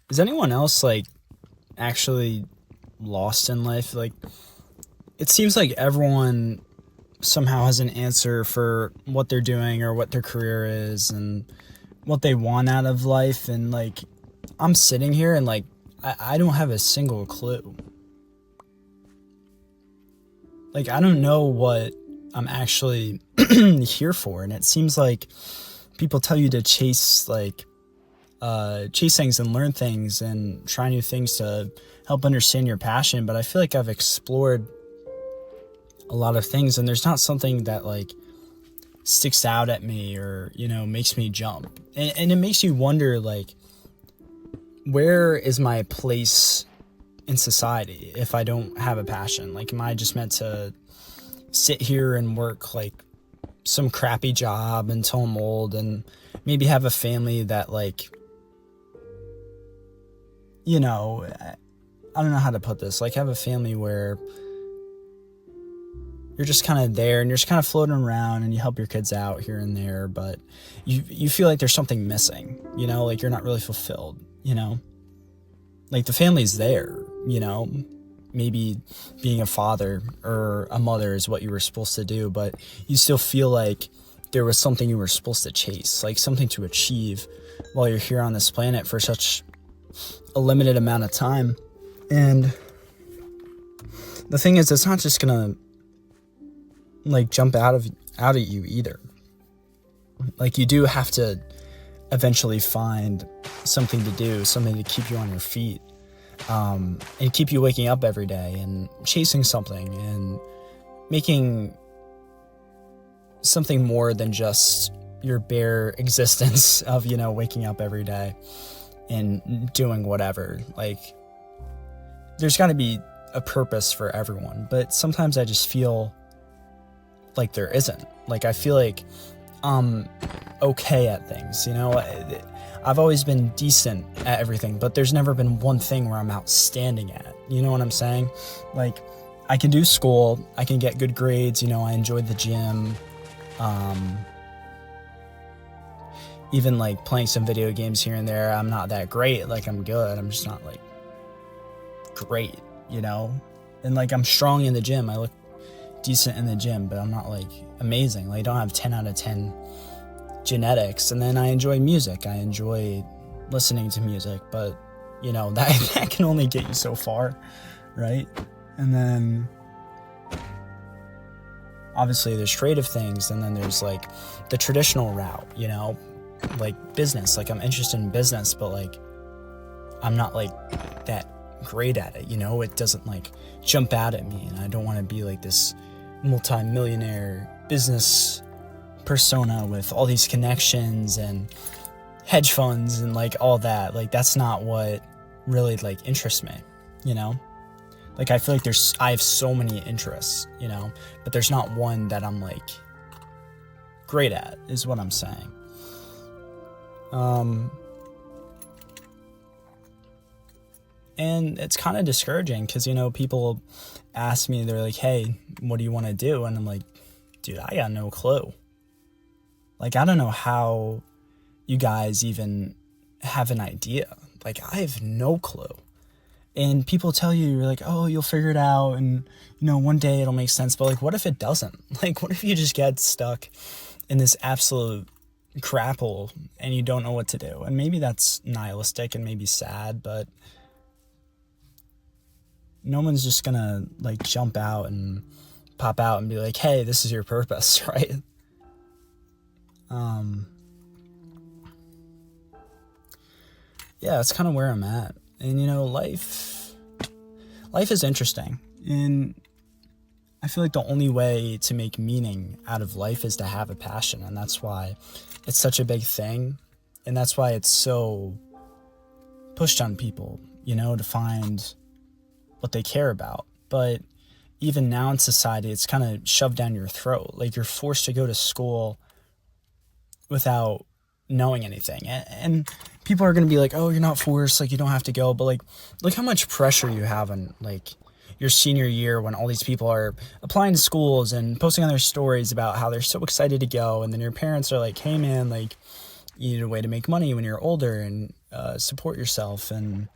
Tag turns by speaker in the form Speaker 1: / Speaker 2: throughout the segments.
Speaker 1: Is anyone else like actually lost in life? Like it seems like everyone somehow has an answer for what they're doing or what their career is and what they want out of life, and like I'm sitting here and like I don't have a single clue. Like I don't know what I'm actually here for, and it seems like people tell you to chase things and learn things and try new things to help understand your passion. But I feel like I've explored a lot of things, and there's not something that like sticks out at me or makes me jump, and it makes you wonder like, where is my place in society if I don't have a passion? Like, am I just meant to sit here and work like some crappy job until I'm old and maybe have a family that like, I don't know how to put this, like have a family where you're just kind of there and you're just kind of floating around and you help your kids out here and there, but you feel like there's something missing, like you're not really fulfilled, like the family's there, maybe being a father or a mother is what you were supposed to do, but you still feel like there was something you were supposed to chase, like something to achieve while you're here on this planet for such a limited amount of time. And the thing is, it's not just gonna like jump out at you either. Like you do have to eventually find something to do, something to keep you on your feet, and keep you waking up every day and chasing something and making something more than just your bare existence of waking up every day and doing whatever. Like there's got to be a purpose for everyone, but sometimes I just feel like there isn't. Like I feel like I'm okay at things, I've always been decent at everything, but there's never been one thing where I'm outstanding at. You know what I'm saying? Like I can do school, I can get good grades, I enjoy the gym, even like playing some video games here and there. I'm not that great, like I'm good, I'm just not like great, and like I'm strong in the gym, I look decent in the gym, but I'm not like amazing. Like I don't have 10 out of 10 genetics. And then I enjoy music, I enjoy listening to music, but that can only get you so far, right? And then obviously there's creative things, and then there's like the traditional route, like business. Like I'm interested in business, but like I'm not like that great at it, it doesn't like jump out at me, and I don't want to be like this multi-millionaire business persona with all these connections and hedge funds and like all that. Like that's not what really like interests me, like I feel like I have so many interests, but there's not one that I'm like great at, is what I'm saying. And it's kind of discouraging because, people ask me, they're like, hey, what do you want to do? And I'm like, dude, I got no clue. Like, I don't know how you guys even have an idea. Like, I have no clue. And people tell you, you're like, oh, you'll figure it out. And, one day it'll make sense. But, like, what if it doesn't? Like, what if you just get stuck in this absolute crap hole and you don't know what to do? And maybe that's nihilistic and maybe sad, but no one's just gonna like jump out and pop out and be like, hey, this is your purpose, right? Yeah, that's kind of where I'm at. And life is interesting, and I feel like the only way to make meaning out of life is to have a passion, and that's why it's such a big thing, and that's why it's so pushed on people, to find what they care about. But even now in society, it's kind of shoved down your throat. Like you're forced to go to school without knowing anything. And people are going to be like, oh, you're not forced, like you don't have to go. But like, look how much pressure you have on like your senior year when all these people are applying to schools and posting on their stories about how they're so excited to go. And then your parents are like, hey man, like you need a way to make money when you're older, and support yourself and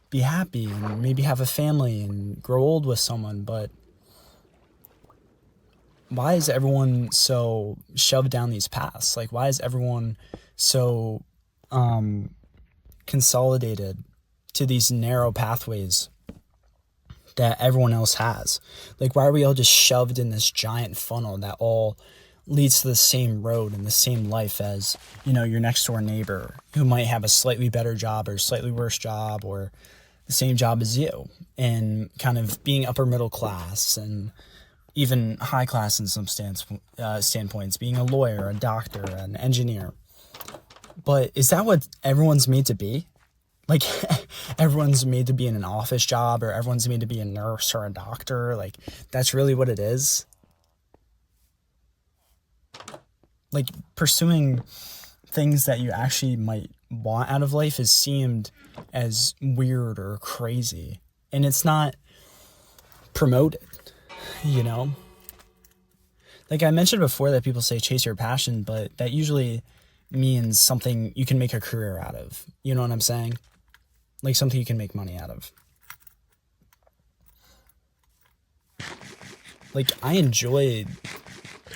Speaker 1: be happy and maybe have a family and grow old with someone. But why is everyone so shoved down these paths? Like, why is everyone so consolidated to these narrow pathways that everyone else has? Like, why are we all just shoved in this giant funnel that all leads to the same road and the same life as, your next door neighbor who might have a slightly better job or slightly worse job or the same job as you, and kind of being upper middle class and even high class in some standpoints, being a lawyer, a doctor, an engineer. But is that what everyone's made to be? Like, everyone's made to be in an office job, or everyone's made to be a nurse or a doctor? Like, that's really what it is? Like, pursuing things that you actually might want out of life is seemed as weird or crazy. And it's not promoted, you know? Like I mentioned before, that people say chase your passion, but that usually means something you can make a career out of. You know what I'm saying? Like something you can make money out of. Like, I enjoy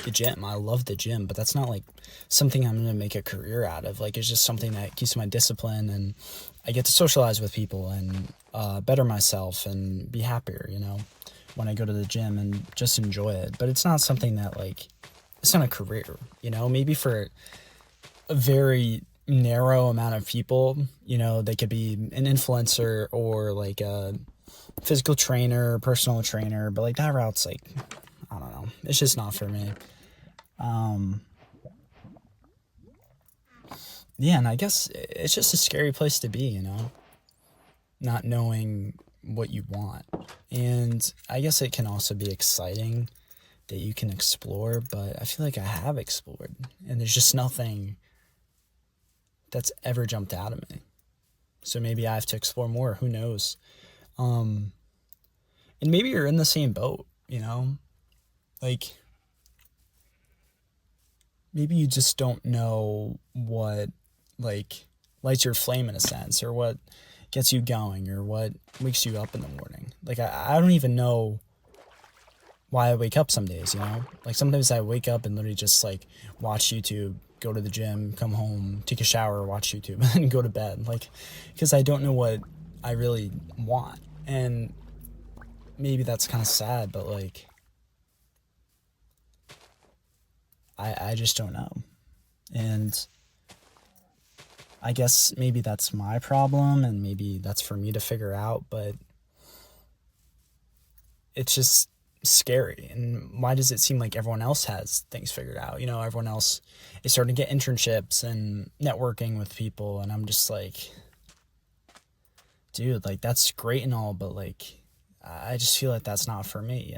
Speaker 1: the gym. I love the gym, but that's not like something I'm going to make a career out of. Like, it's just something that keeps my discipline, and I get to socialize with people and better myself and be happier, when I go to the gym, and just enjoy it. But it's not something that, like, it's not a career, maybe for a very narrow amount of people, they could be an influencer or like a physical trainer, personal trainer, but like that route's like, I don't know, it's just not for me. Yeah, and I guess it's just a scary place to be, not knowing what you want. And I guess it can also be exciting that you can explore, but I feel like I have explored, and there's just nothing that's ever jumped out of me. So maybe I have to explore more, who knows? And maybe you're in the same boat, like maybe you just don't know what, like, lights your flame in a sense, or what gets you going, or what wakes you up in the morning. Like, I don't even know why I wake up some days, Like, sometimes I wake up and literally just, like, watch YouTube, go to the gym, come home, take a shower, watch YouTube, and go to bed. Like, because I don't know what I really want. And maybe that's kind of sad, but, like, I just don't know. And I guess maybe that's my problem, and maybe that's for me to figure out, but it's just scary. And why does it seem like everyone else has things figured out? Everyone else is starting to get internships and networking with people, and I'm just like, dude, like, that's great and all, but like, I just feel like that's not for me,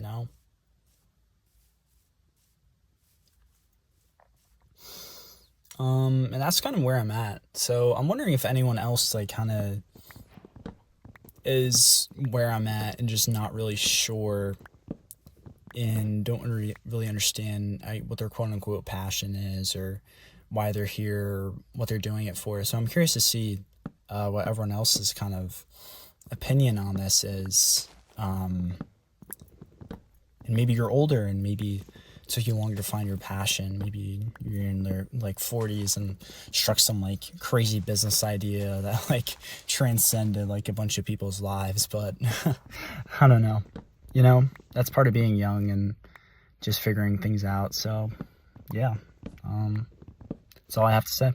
Speaker 1: And that's kind of where I'm at. So I'm wondering if anyone else, like, kind of is where I'm at and just not really sure and don't really understand what their quote unquote passion is, or why they're here, or what they're doing it for. So I'm curious to see what everyone else's kind of opinion on this is. And maybe you're older, and maybe it took you longer to find your passion. Maybe you're in their like 40s and struck some like crazy business idea that like transcended like a bunch of people's lives. But I don't know. That's part of being young and just figuring things out. So yeah, that's all I have to say.